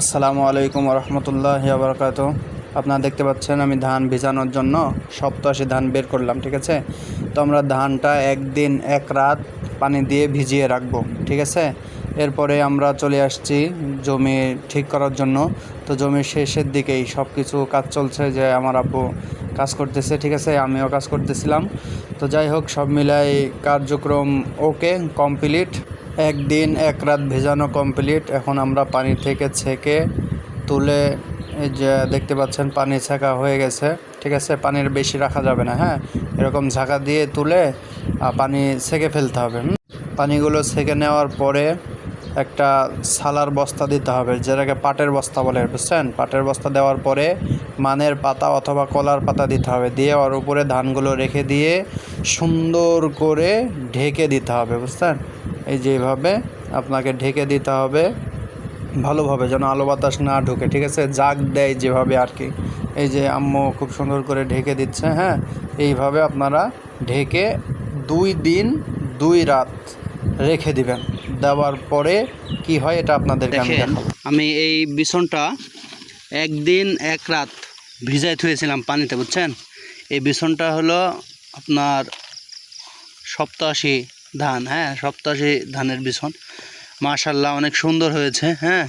আসসালামু আলাইকুম রহমতুল্লাহি ওয়া বারাকাতুহু। আপনারা দেখতে পাচ্ছেন আমি ধান ভিজানোর জন্য সপ্তাহে ধান বের করলাম, ঠিক আছে। তো আমরা ধানটা একদিন এক রাত পানি দিয়ে ভিজিয়ে রাখবো, ঠিক আছে। এরপরে আমরা চলে আসছি জমি ঠিক করার জন্য। তো জমির শেষের দিকেই সব কিছু কাজ চলছে, যে আমার আব্বু কাজ করতেছে, ঠিক আছে, আমিও কাজ করতেছিলাম। তো যাই হোক, সব মিলাই কার্যক্রম ওকে কমপ্লিট। একদিন এক রাত ভেজানো কমপ্লিট। এখন আমরা পানি থেকে ছেঁকে তুলে, এই যে দেখতে পাচ্ছেন পানি ছেঁকা হয়ে গেছে, ঠিক আছে। পানির বেশি রাখা যাবে না, হ্যাঁ, এরকম ঝাঁকা দিয়ে তুলে পানি ছেঁকে ফেলতে হবে। পানিগুলো ছেঁকে নেওয়ার পরে একটা সালার বস্তা দিতে হবে, যেটাকে পাটের বস্তা বলে, বুঝছেন। পাটের বস্তা দেওয়ার পরে মানের পাতা অথবা কলার পাতা দিতে হবে, দিয়ে ওর উপরে ধানগুলো রেখে দিয়ে সুন্দর করে ঢেকে দিতে হবে, বুঝছেন। এই যেভাবে আপনাকে ঢেকে দিতে হবে ভালোভাবে, যেন আলো বাতাস না ঢুকে, ঠিক আছে, জাগ দেয় যেভাবে আর কি। এই যে আম্মু খুব সুন্দর করে ঢেকে দিচ্ছে, হ্যাঁ। এইভাবে আপনারা ঢেকে 2 দিন 2 রাত রেখে দিবেন। দেওয়ার পরে কি হয় এটা আপনাদেরকে আমি দেখাবো। আমি এই বিছনটা একদিন এক রাত ভিজাই থুয়েছিলাম পানিতে, বুঝছেন। এই বিছনটা হলো আপনার সপ্তাশি ধান, হ্যাঁ, সপ্তাশি ধানের বিছন। মাশাআল্লাহ অনেক সুন্দর হয়েছে, হ্যাঁ,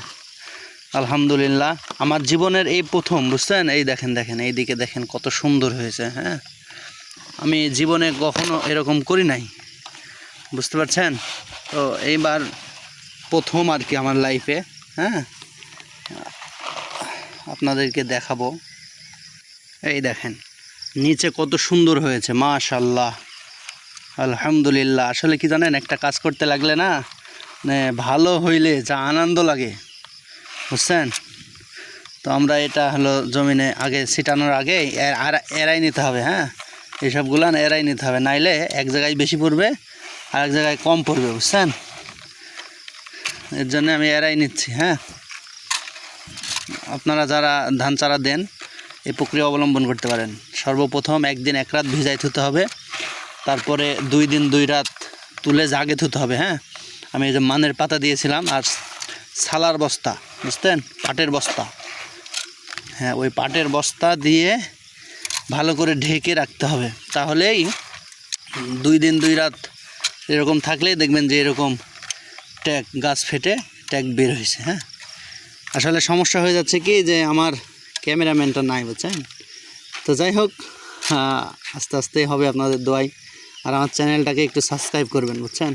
আলহামদুলিল্লাহ। আমার জীবনের এই প্রথম, বুঝছেন। এই দেখেন দেখেন এইদিকে দেখেন কত সুন্দর হয়েছে, হ্যাঁ। আমি জীবনে কখনো এরকম করি নাই, বুঝতে পারছেন। তো এইবার প্রথম আর কি আমার লাইফে, হ্যাঁ, আপনাদেরকে দেখাবো। এই দেখেন নিচে কত সুন্দর হয়েছে, মাশাআল্লাহ, আলহামদুলিল্লাহ। আসলে কি জানেন, একটা কাজ করতে লাগলে না, মানে ভালো হইলে যা আনন্দ লাগে, বুঝছেন। তো আমরা এটা হলো জমিনে আগে ছিটানোর আগে এড়াই নিতে হবে, হ্যাঁ, এসবগুলান এড়াই নিতে হবে, নাইলে এক জায়গায় বেশি পড়বে আর এক জায়গায় কম পড়বে, বুঝছেন। এর জন্য আমি এড়াই নিচ্ছি, হ্যাঁ। আপনারা যারা ধান চারা দেন এই প্রক্রিয়া অবলম্বন করতে পারেন। সর্বপ্রথম একদিন এক রাত ভিজাই থুতে হবে, তারপরে 2 দিন 2 রাত তুলে জাগে থুতে হবে, হ্যাঁ। আমি এই যে মানের পাতা দিয়েছিলাম আর সালার বস্তা, বুঝতেন, পাটের বস্তা, হ্যাঁ, ওই পাটের বস্তা দিয়ে ভালো করে ঢেকে রাখতে হবে। তাহলেই 2 দিন 2 রাত এরকম থাকলেই দেখবেন যে এরকম ট্যাগ গাছ ফেটে ট্যাগ বের হয়েছে, হ্যাঁ। আসলে সমস্যা হয়ে যাচ্ছে কি, যে আমার ক্যামেরাম্যানটা নাই, বুঝছেন। তো যাই হোক, আস্তে আস্তে হবে আপনাদের দোয়াই। আর আমার চ্যানেলটাকে একটু সাবস্ক্রাইব করবেন, বুঝছেন।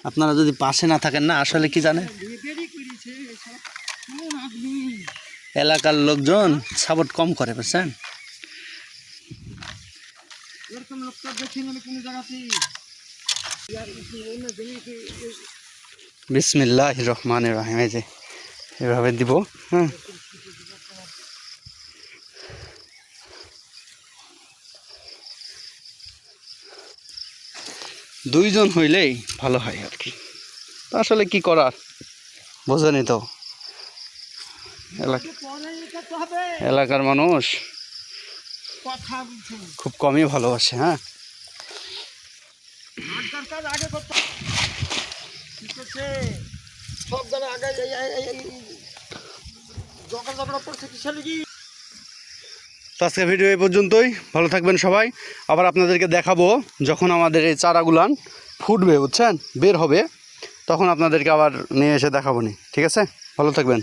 আপনারা যদি পাশে না থাকেন না, আসলে কি জানেন, এলাকার লোকজন সাপোর্ট কম করে, বুঝছেন। বিসমিল্লাহির রহমানির রহিম। এই যে এভাবে দিব, হ্যাঁ। দুইজন হইলেই ভালো হয় আর কি। আসলে কি করার, বোঝেনি তো, এলাকার মানুষ খুব কমই ভালোবাসে, হ্যাঁ। তো আজকের ভিডিও এই পর্যন্তই। ভালো থাকবেন সবাই। আবার আপনাদেরকে দেখাবো যখন আমাদের এই চারাগুলান ফুটবে, বুঝছেন, বের হবে, তখন আপনাদেরকে আবার নিয়ে এসে দেখাবো নি, ঠিক আছে। ভালো থাকবেন।